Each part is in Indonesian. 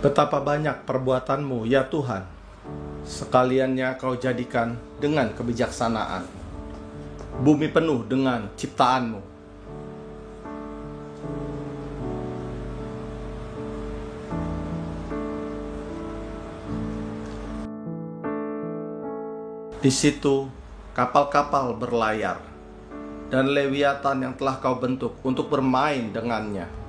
Betapa banyak perbuatanmu, ya Tuhan, sekaliannya kau jadikan dengan kebijaksanaan. Bumi penuh dengan ciptaanmu. Di situ kapal-kapal berlayar, dan Lewiatan yang telah kau bentuk untuk bermain dengannya.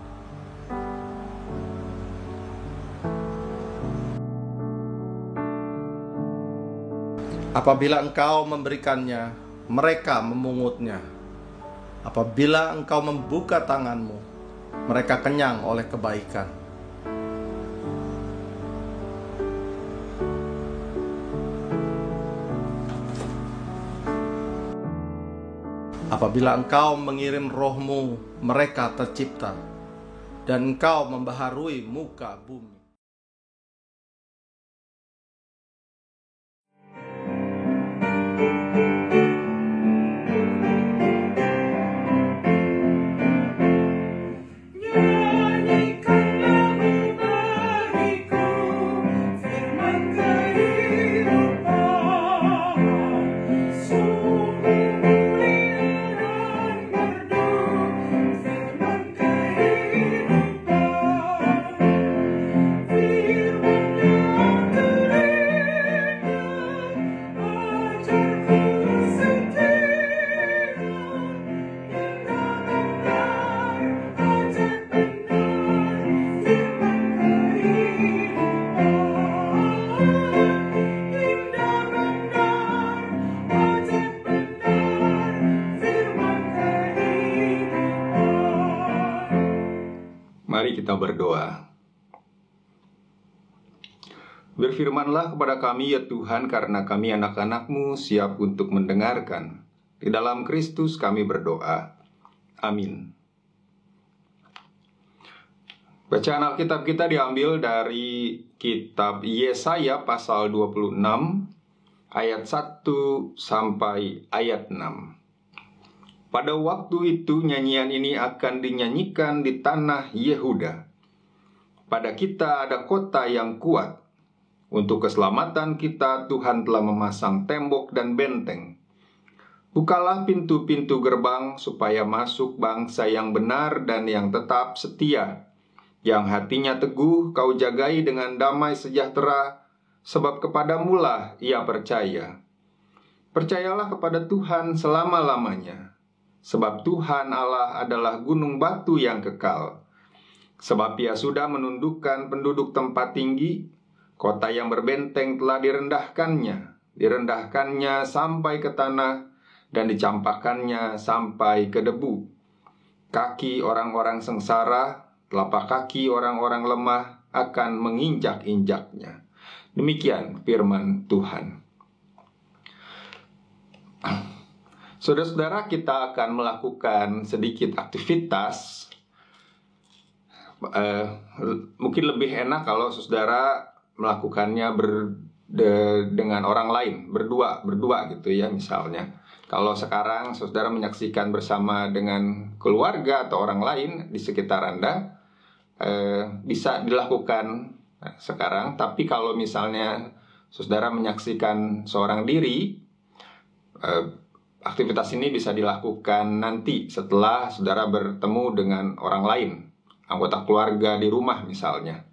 Apabila engkau memberikannya, mereka memungutnya. Apabila engkau membuka tanganmu, mereka kenyang oleh kebaikan. Apabila engkau mengirim rohmu, mereka tercipta, dan engkau membaharui muka bumi. Mari kita berdoa. Berfirmanlah kepada kami ya Tuhan, karena kami anak-anak-Mu siap untuk mendengarkan. Di dalam Kristus kami berdoa. Amin. Bacaan Alkitab kita diambil dari kitab Yesaya pasal 26 ayat 1 sampai ayat 6. Pada waktu itu nyanyian ini akan dinyanyikan di tanah Yehuda. Pada kita ada kota yang kuat. Untuk keselamatan kita Tuhan telah memasang tembok dan benteng. Bukalah pintu-pintu gerbang supaya masuk bangsa yang benar dan yang tetap setia. Yang hatinya teguh kau jagai dengan damai sejahtera, sebab kepadamulah ia percaya. Percayalah kepada Tuhan selama-lamanya. Sebab Tuhan Allah adalah gunung batu yang kekal. Sebab ia sudah menundukkan penduduk tempat tinggi, kota yang berbenteng telah direndahkannya sampai ke tanah, dan dicampakkannya sampai ke debu. Kaki orang-orang sengsara, telapak kaki orang-orang lemah akan menginjak-injaknya. Demikian firman Tuhan. Saudara-saudara, kita akan melakukan sedikit aktivitas. Mungkin lebih enak kalau saudara melakukannya dengan orang lain, berdua gitu ya misalnya. Kalau sekarang saudara menyaksikan bersama dengan keluarga atau orang lain di sekitar Anda, bisa dilakukan sekarang. Tapi kalau misalnya saudara menyaksikan seorang diri, aktivitas ini bisa dilakukan nanti setelah saudara bertemu dengan orang lain, anggota keluarga di rumah misalnya.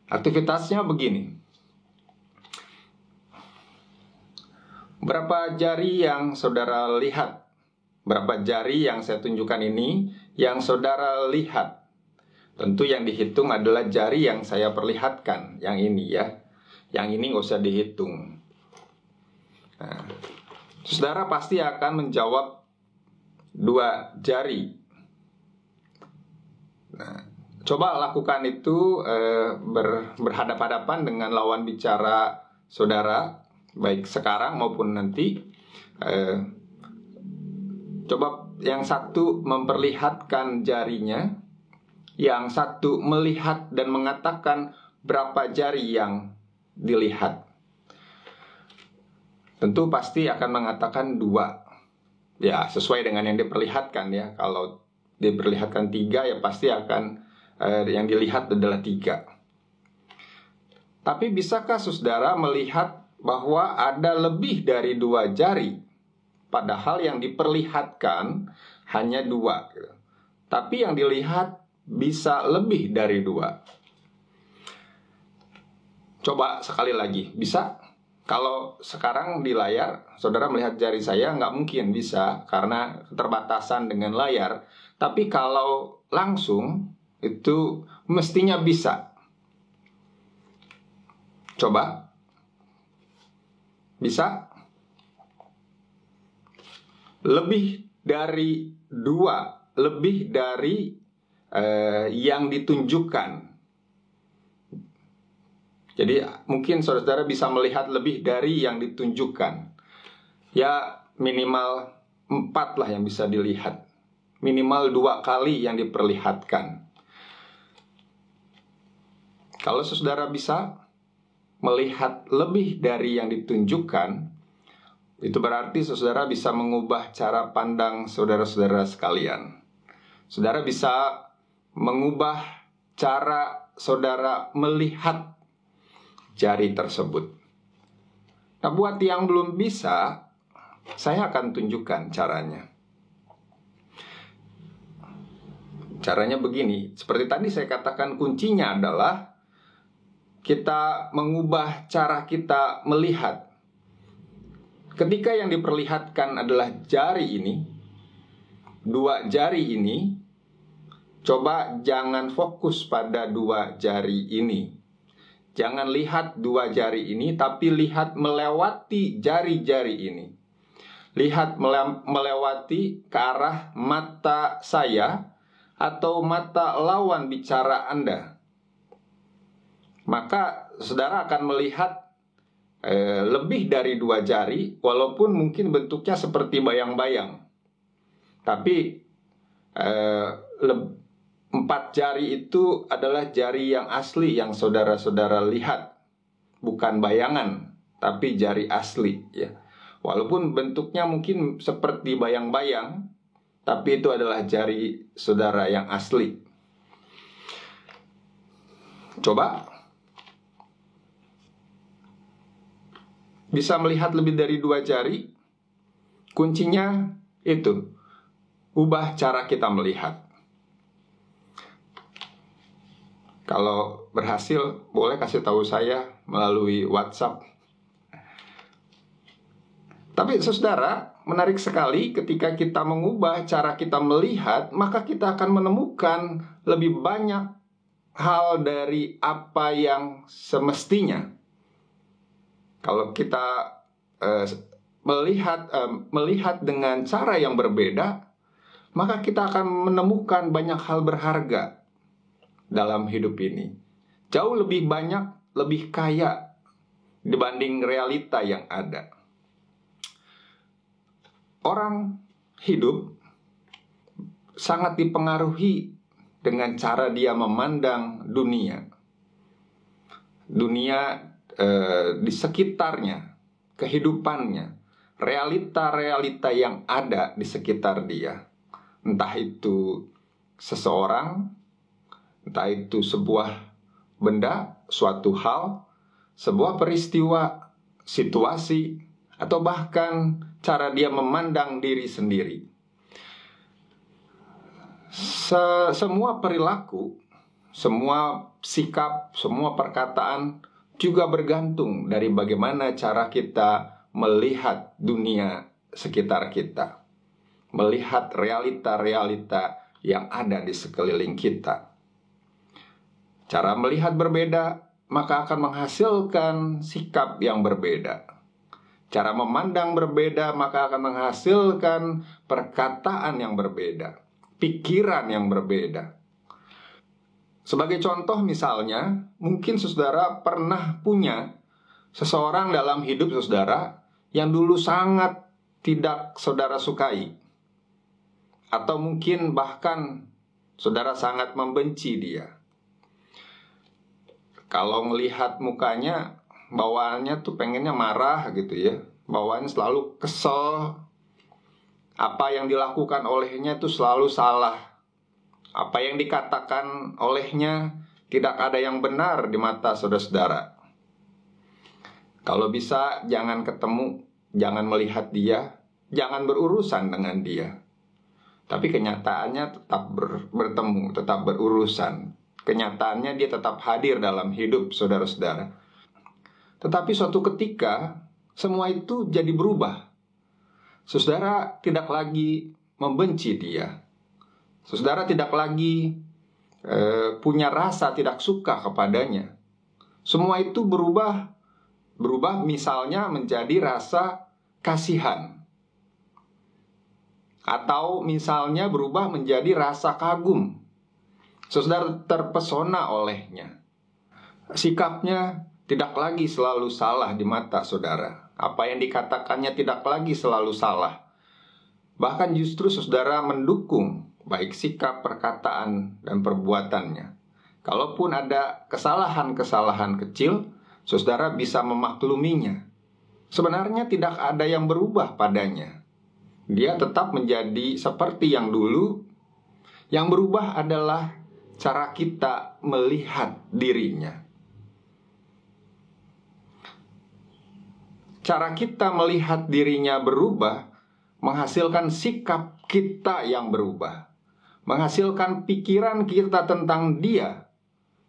Aktivitasnya begini. Berapa jari yang saudara lihat? Berapa jari yang saya tunjukkan ini yang saudara lihat? Tentu yang dihitung adalah jari yang saya perlihatkan, yang ini ya. Yang ini nggak usah dihitung. Nah, saudara pasti akan menjawab 2 jari. Nah, coba lakukan itu berhadapan-hadapan dengan lawan bicara saudara, baik sekarang maupun nanti. Coba yang satu memperlihatkan jarinya, yang satu melihat dan mengatakan berapa jari yang dilihat. Tentu pasti akan mengatakan 2. Ya, sesuai dengan yang diperlihatkan ya. Kalau diperlihatkan 3 ya pasti akan yang dilihat adalah 3. Tapi bisakah saudara melihat bahwa ada lebih dari 2 jari? Padahal yang diperlihatkan hanya 2, tapi yang dilihat bisa lebih dari 2. Coba sekali lagi, bisa? Kalau sekarang di layar, saudara melihat jari saya, nggak mungkin bisa karena keterbatasan dengan layar. Tapi kalau langsung, itu mestinya bisa. Coba. Bisa? Lebih dari 2, lebih dari yang ditunjukkan. Jadi mungkin saudara bisa melihat lebih dari yang ditunjukkan. Ya minimal 4 lah yang bisa dilihat. Minimal 2 kali yang diperlihatkan. Kalau saudara bisa melihat lebih dari yang ditunjukkan, itu berarti saudara bisa mengubah cara pandang saudara-saudara sekalian. Saudara bisa mengubah cara saudara melihat jari tersebut. Nah, buat yang belum bisa, saya akan tunjukkan caranya. Caranya begini, seperti tadi saya katakan, kuncinya adalah kita mengubah cara kita melihat. Ketika yang diperlihatkan adalah jari ini, 2 jari ini, coba jangan fokus pada 2 jari ini. Jangan lihat 2 jari ini, tapi lihat melewati jari-jari ini. Lihat melewati ke arah mata saya atau mata lawan bicara Anda. Maka saudara akan melihat lebih dari 2 jari, walaupun mungkin bentuknya seperti bayang-bayang. Tapi 4 jari itu adalah jari yang asli yang saudara-saudara lihat. Bukan bayangan, tapi jari asli, ya. Walaupun bentuknya mungkin seperti bayang-bayang, tapi itu adalah jari saudara yang asli. Coba. Bisa melihat lebih dari 2 jari? Kuncinya itu. Ubah cara kita melihat. Kalau berhasil, boleh kasih tahu saya melalui WhatsApp. Tapi saudara, menarik sekali ketika kita mengubah cara kita melihat, maka kita akan menemukan lebih banyak hal dari apa yang semestinya. Kalau kita melihat dengan cara yang berbeda, maka kita akan menemukan banyak hal berharga dalam hidup ini. Jauh lebih banyak, lebih kaya dibanding realita yang ada. Orang hidup sangat dipengaruhi dengan cara dia memandang dunia. Dunia di sekitarnya, kehidupannya, realita-realita yang ada di sekitar dia. Entah itu seseorang, entah itu sebuah benda, suatu hal, sebuah peristiwa, situasi, atau bahkan cara dia memandang diri sendiri. Semua perilaku, semua sikap, semua perkataan juga bergantung dari bagaimana cara kita melihat dunia sekitar kita, melihat realita-realita yang ada di sekeliling kita. Cara melihat berbeda, maka akan menghasilkan sikap yang berbeda. Cara memandang berbeda, maka akan menghasilkan perkataan yang berbeda, pikiran yang berbeda. Sebagai contoh misalnya, mungkin saudara pernah punya seseorang dalam hidup saudara yang dulu sangat tidak saudara sukai. Atau mungkin bahkan saudara sangat membenci dia. Kalau melihat mukanya, bawaannya tuh pengennya marah gitu ya. Bawaannya selalu kesel. Apa yang dilakukan olehnya itu selalu salah. Apa yang dikatakan olehnya tidak ada yang benar di mata saudara-saudara. Kalau bisa jangan ketemu, jangan melihat dia, jangan berurusan dengan dia. Tapi kenyataannya tetap bertemu, tetap berurusan. Kenyataannya dia tetap hadir dalam hidup saudara-saudara. Tetapi suatu ketika semua itu jadi berubah. Saudara tidak lagi membenci dia. Saudara tidak lagi punya rasa tidak suka kepadanya. Semua itu berubah misalnya menjadi rasa kasihan. Atau misalnya berubah menjadi rasa kagum. Saudara terpesona olehnya. Sikapnya tidak lagi selalu salah di mata saudara. Apa yang dikatakannya tidak lagi selalu salah. Bahkan justru saudara mendukung baik sikap, perkataan, dan perbuatannya. Kalaupun ada kesalahan-kesalahan kecil, saudara bisa memakluminya. Sebenarnya tidak ada yang berubah padanya. Dia tetap menjadi seperti yang dulu. Yang berubah adalah cara kita melihat dirinya. Cara kita melihat dirinya berubah, menghasilkan sikap kita yang berubah, menghasilkan pikiran kita tentang dia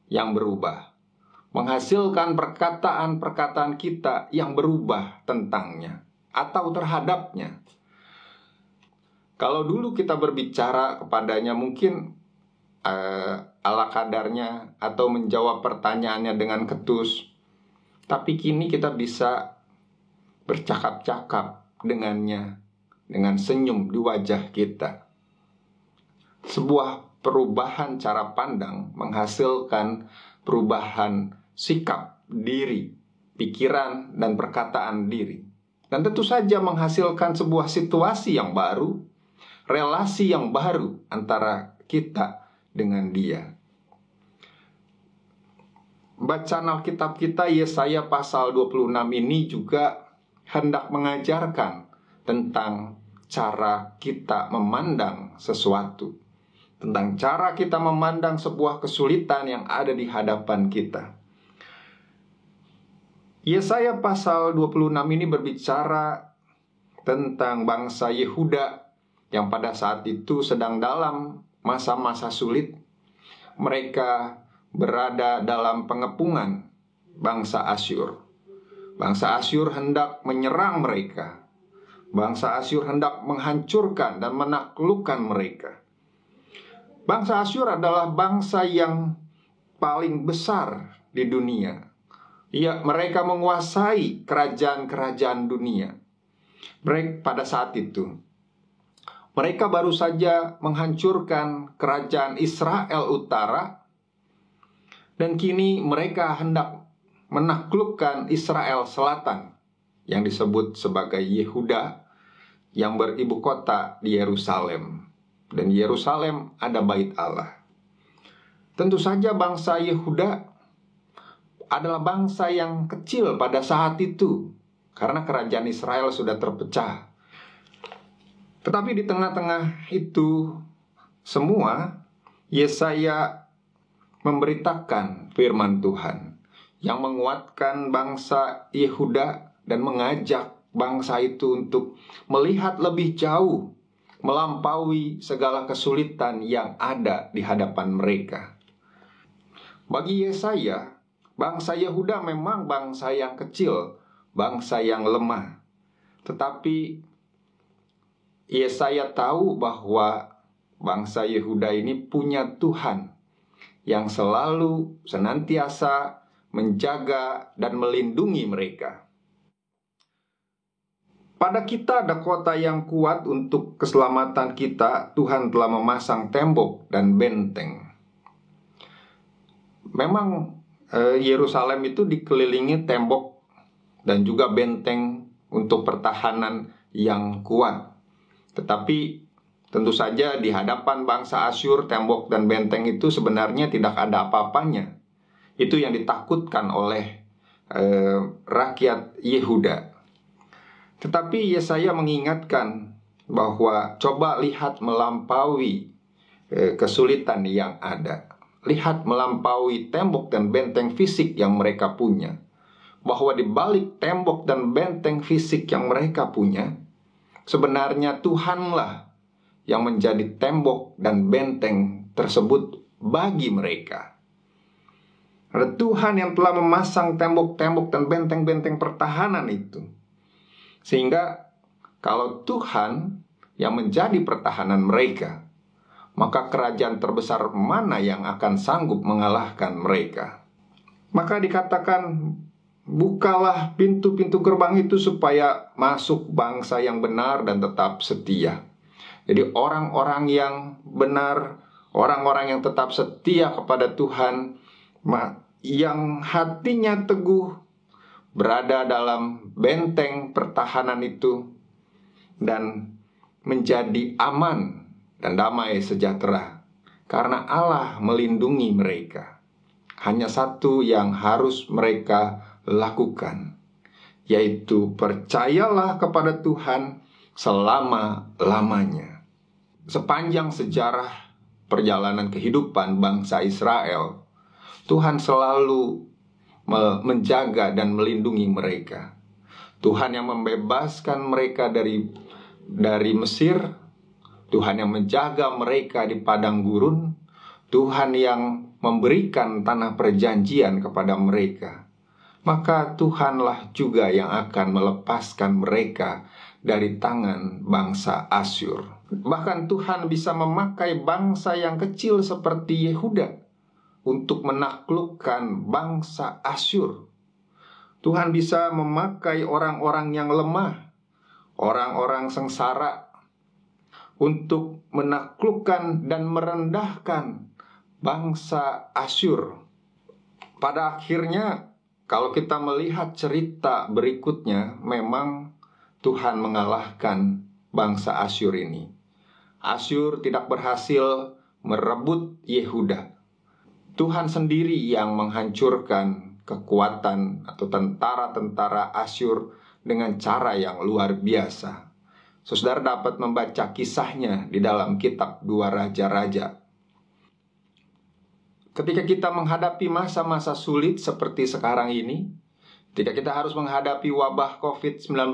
yang berubah, menghasilkan perkataan-perkataan kita yang berubah tentangnya atau terhadapnya. Kalau dulu kita berbicara kepadanya mungkin ala kadarnya atau menjawab pertanyaannya dengan ketus, tapi kini kita bisa bercakap-cakap dengannya dengan senyum di wajah kita. Sebuah perubahan cara pandang menghasilkan perubahan sikap diri, pikiran, dan perkataan diri. Dan tentu saja menghasilkan sebuah situasi yang baru, relasi yang baru antara kita dengan dia. Bacaan Alkitab kita Yesaya pasal 26 ini juga hendak mengajarkan tentang cara kita memandang sesuatu, tentang cara kita memandang sebuah kesulitan yang ada di hadapan kita. Yesaya pasal 26 ini berbicara tentang bangsa Yehuda yang pada saat itu sedang dalam masa-masa sulit. Mereka berada dalam pengepungan bangsa Asyur. Bangsa Asyur hendak menyerang mereka. Bangsa Asyur hendak menghancurkan dan menaklukkan mereka. Bangsa Asyur adalah bangsa yang paling besar di dunia. Mereka menguasai kerajaan-kerajaan dunia. Pada saat itu mereka baru saja menghancurkan kerajaan Israel Utara, dan kini mereka hendak menaklukkan Israel Selatan yang disebut sebagai Yehuda, yang beribu kota di Yerusalem. Dan Yerusalem ada bait Allah. Tentu saja bangsa Yehuda adalah bangsa yang kecil pada saat itu, karena kerajaan Israel sudah terpecah. Tetapi di tengah-tengah itu semua, Yesaya memberitakan firman Tuhan yang menguatkan bangsa Yehuda dan mengajak bangsa itu untuk melihat lebih jauh, melampaui segala kesulitan yang ada di hadapan mereka. Bagi Yesaya, bangsa Yehuda memang bangsa yang kecil, bangsa yang lemah. Tetapi Yesaya tahu bahwa bangsa Yehuda ini punya Tuhan yang selalu senantiasa menjaga dan melindungi mereka. Pada kita ada kota yang kuat untuk keselamatan kita. Tuhan telah memasang tembok dan benteng. Memang Yerusalem itu dikelilingi tembok dan juga benteng untuk pertahanan yang kuat. Tetapi tentu saja di hadapan bangsa Asyur, tembok dan benteng itu sebenarnya tidak ada apa-apanya. Itu yang ditakutkan oleh rakyat Yehuda. Tetapi Yesaya mengingatkan bahwa coba lihat melampaui kesulitan yang ada. Lihat melampaui tembok dan benteng fisik yang mereka punya. bahwa di balik tembok dan benteng fisik yang mereka punya, sebenarnya Tuhanlah yang menjadi tembok dan benteng tersebut bagi mereka. Ada Tuhan yang telah memasang tembok-tembok dan benteng-benteng pertahanan itu. Sehingga kalau Tuhan yang menjadi pertahanan mereka, maka kerajaan terbesar mana yang akan sanggup mengalahkan mereka? Maka dikatakan, bukalah pintu-pintu gerbang itu supaya masuk bangsa yang benar dan tetap setia. Jadi orang-orang yang benar, orang-orang yang tetap setia kepada Tuhan, yang hatinya teguh, berada dalam benteng pertahanan itu, dan menjadi aman dan damai sejahtera, karena Allah melindungi mereka. Hanya satu yang harus mereka lakukan, yaitu percayalah kepada Tuhan selama-lamanya. Sepanjang sejarah perjalanan kehidupan bangsa Israel, Tuhan selalu menjaga dan melindungi mereka. Tuhan yang membebaskan mereka dari Mesir, Tuhan yang menjaga mereka di padang gurun, Tuhan yang memberikan tanah perjanjian kepada mereka. Maka Tuhanlah juga yang akan melepaskan mereka dari tangan bangsa Asyur. Bahkan Tuhan bisa memakai bangsa yang kecil seperti Yehuda untuk menaklukkan bangsa Asyur. Tuhan bisa memakai orang-orang yang lemah, orang-orang sengsara, untuk menaklukkan dan merendahkan bangsa Asyur. Pada akhirnya, kalau kita melihat cerita berikutnya, memang Tuhan mengalahkan bangsa Asyur ini. Asyur tidak berhasil merebut Yehuda. Tuhan sendiri yang menghancurkan kekuatan atau tentara-tentara Asyur dengan cara yang luar biasa. Saudara dapat membaca kisahnya di dalam kitab 2 Raja-Raja. Ketika kita menghadapi masa-masa sulit seperti sekarang ini, ketika kita harus menghadapi wabah COVID-19,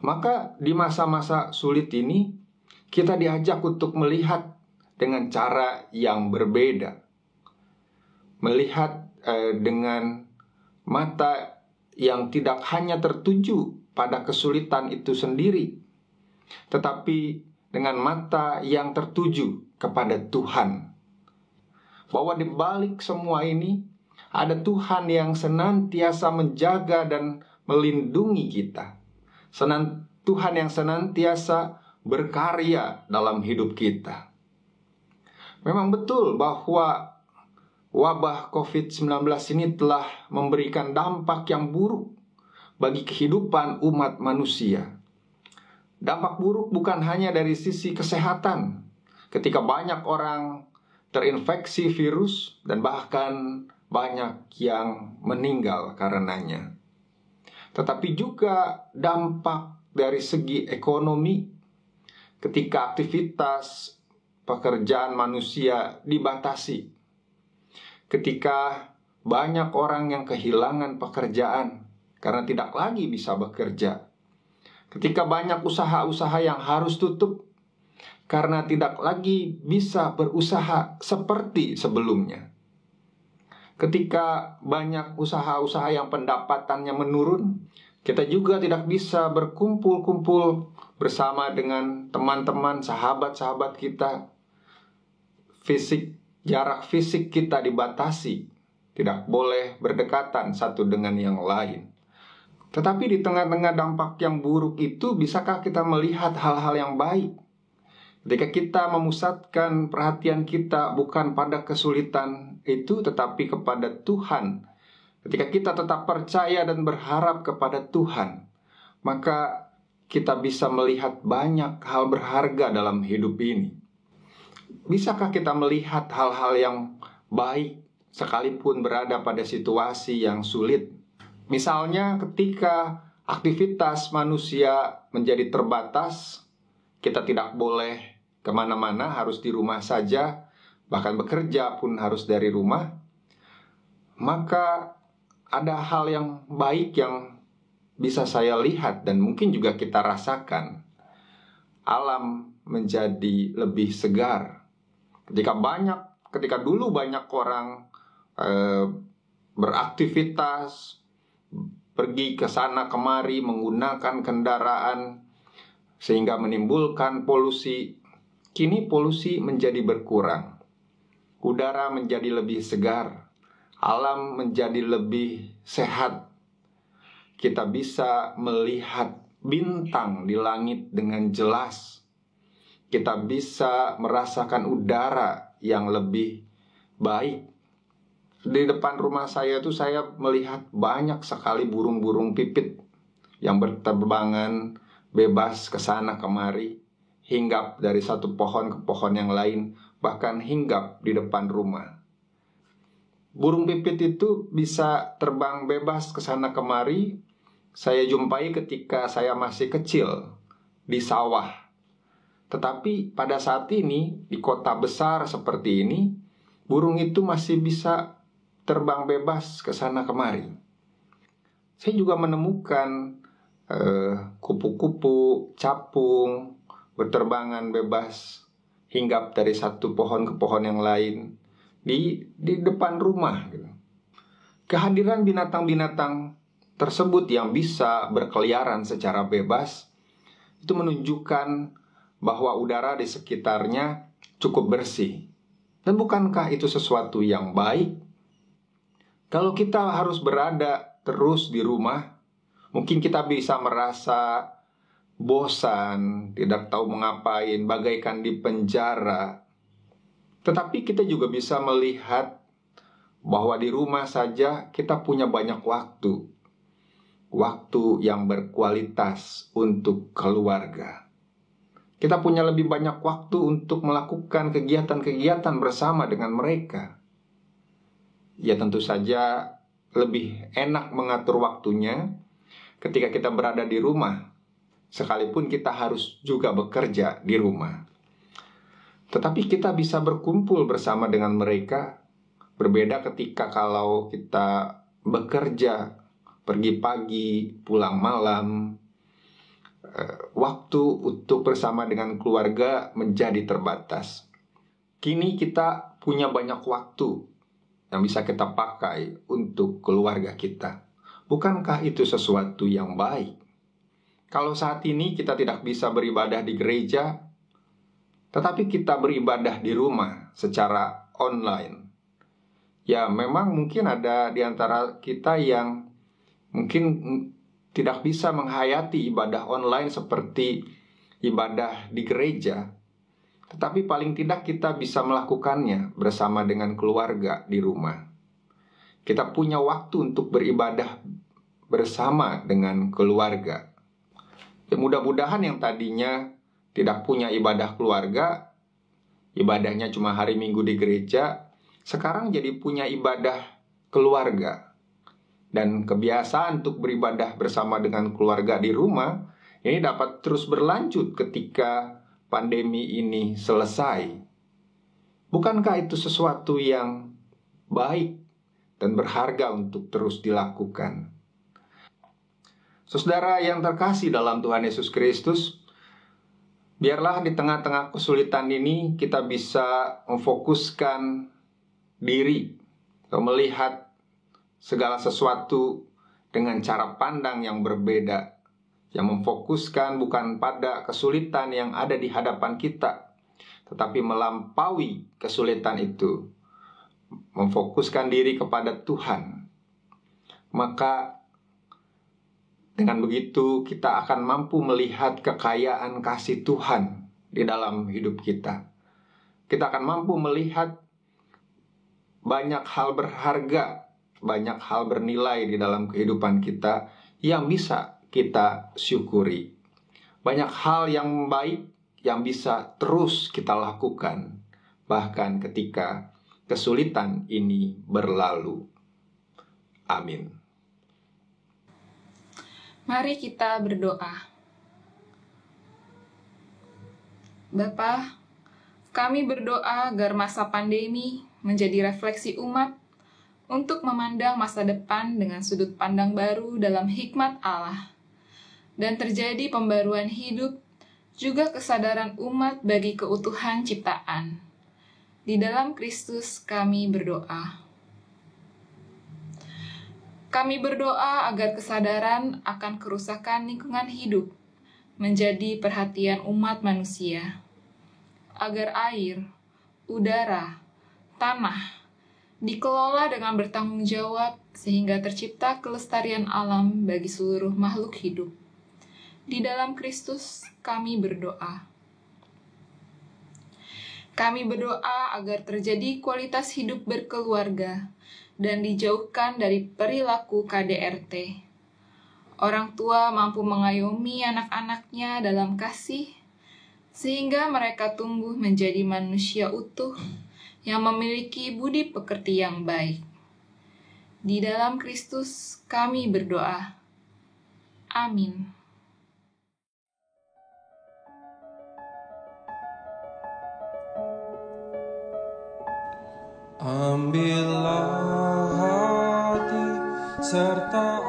maka di masa-masa sulit ini kita diajak untuk melihat dengan cara yang berbeda. Melihat dengan mata yang tidak hanya tertuju pada kesulitan itu sendiri, tetapi dengan mata yang tertuju kepada Tuhan. Bahwa di balik semua ini ada Tuhan yang senantiasa menjaga dan melindungi kita. Tuhan yang senantiasa berkarya dalam hidup kita. Memang betul bahwa wabah COVID-19 ini telah memberikan dampak yang buruk bagi kehidupan umat manusia. Dampak buruk bukan hanya dari sisi kesehatan, ketika banyak orang terinfeksi virus dan bahkan banyak yang meninggal karenanya. Tetapi juga dampak dari segi ekonomi, ketika aktivitas pekerjaan manusia dibatasi, ketika banyak orang yang kehilangan pekerjaan karena tidak lagi bisa bekerja, ketika banyak usaha-usaha yang harus tutup karena tidak lagi bisa berusaha seperti sebelumnya, ketika banyak usaha-usaha yang pendapatannya menurun, kita juga tidak bisa berkumpul-kumpul bersama dengan teman-teman, sahabat-sahabat kita. Jarak fisik kita dibatasi, tidak boleh berdekatan satu dengan yang lain. Tetapi di tengah-tengah dampak yang buruk itu, bisakah kita melihat hal-hal yang baik? Ketika kita memusatkan perhatian kita bukan pada kesulitan itu, tetapi kepada Tuhan. Ketika kita tetap percaya dan berharap kepada Tuhan, maka kita bisa melihat banyak hal berharga dalam hidup ini. Bisakah kita melihat hal-hal yang baik sekalipun berada pada situasi yang sulit? Misalnya ketika aktivitas manusia menjadi terbatas, kita tidak boleh kemana-mana, harus di rumah saja, bahkan bekerja pun harus dari rumah. Maka ada hal yang baik yang bisa saya lihat dan mungkin juga kita rasakan. Alam menjadi lebih segar. Ketika dulu banyak orang beraktivitas, pergi ke sana kemari menggunakan kendaraan sehingga menimbulkan polusi. Kini polusi menjadi berkurang. Udara menjadi lebih segar. Alam menjadi lebih sehat. Kita bisa melihat bintang di langit dengan jelas. Kita bisa merasakan udara yang lebih baik. Di depan rumah saya tuh saya melihat banyak sekali burung-burung pipit yang berterbangan bebas ke sana kemari, hinggap dari satu pohon ke pohon yang lain, bahkan hinggap di depan rumah. Burung pipit itu bisa terbang bebas ke sana kemari. Saya jumpai ketika saya masih kecil di sawah. Tetapi pada saat ini di kota besar seperti ini, burung itu masih bisa terbang bebas ke sana kemari. Saya juga menemukan kupu-kupu, capung berterbangan bebas, hinggap dari satu pohon ke pohon yang lain di depan rumah. Kehadiran binatang-binatang tersebut yang bisa berkeliaran secara bebas itu menunjukkan bahwa udara di sekitarnya cukup bersih. Dan bukankah itu sesuatu yang baik? Kalau kita harus berada terus di rumah, mungkin kita bisa merasa bosan, tidak tahu mengapain, bagaikan di penjara. Tetapi kita juga bisa melihat bahwa di rumah saja kita punya banyak waktu yang berkualitas untuk keluarga. Kita punya lebih banyak waktu untuk melakukan kegiatan-kegiatan bersama dengan mereka. Ya tentu saja lebih enak mengatur waktunya ketika kita berada di rumah, sekalipun kita harus juga bekerja di rumah. Tetapi kita bisa berkumpul bersama dengan mereka. Berbeda ketika kalau kita bekerja, pergi pagi, pulang malam, waktu untuk bersama dengan keluarga menjadi terbatas. Kini kita punya banyak waktu yang bisa kita pakai untuk keluarga kita. Bukankah itu sesuatu yang baik? Kalau saat ini kita tidak bisa beribadah di gereja, tetapi kita beribadah di rumah secara online. Ya memang mungkin ada di antara kita yang mungkin tidak bisa menghayati ibadah online seperti ibadah di gereja. Tetapi paling tidak kita bisa melakukannya bersama dengan keluarga di rumah. Kita punya waktu untuk beribadah bersama dengan keluarga. Ya, mudah-mudahan yang tadinya tidak punya ibadah keluarga, ibadahnya cuma hari Minggu di gereja, sekarang jadi punya ibadah keluarga. Dan kebiasaan untuk beribadah bersama dengan keluarga di rumah ini dapat terus berlanjut ketika pandemi ini selesai. Bukankah itu sesuatu yang baik dan berharga untuk terus dilakukan? Saudara yang terkasih dalam Tuhan Yesus Kristus, biarlah di tengah-tengah kesulitan ini kita bisa memfokuskan diri, melihat segala sesuatu dengan cara pandang yang berbeda, yang memfokuskan bukan pada kesulitan yang ada di hadapan kita, tetapi melampaui kesulitan itu, memfokuskan diri kepada Tuhan. Maka dengan begitu kita akan mampu melihat kekayaan kasih Tuhan di dalam hidup kita. Kita akan mampu melihat banyak hal berharga, banyak hal bernilai di dalam kehidupan kita yang bisa kita syukuri. Banyak hal yang baik yang bisa terus kita lakukan, bahkan ketika kesulitan ini berlalu. Amin. Mari kita berdoa. Bapa, kami berdoa agar masa pandemi menjadi refleksi umat untuk memandang masa depan dengan sudut pandang baru dalam hikmat Allah, dan terjadi pembaruan hidup, juga kesadaran umat bagi keutuhan ciptaan. Di dalam Kristus kami berdoa. Kami berdoa agar kesadaran akan kerusakan lingkungan hidup menjadi perhatian umat manusia, agar air, udara, tanah dikelola dengan bertanggung jawab sehingga tercipta kelestarian alam bagi seluruh makhluk hidup. Di dalam Kristus kami berdoa. Kami berdoa agar terjadi kualitas hidup berkeluarga dan dijauhkan dari perilaku KDRT. Orang tua mampu mengayomi anak-anaknya dalam kasih, sehingga mereka tumbuh menjadi manusia utuh yang memiliki budi pekerti yang baik. Di dalam Kristus kami berdoa. Amin. Ambillah hati serta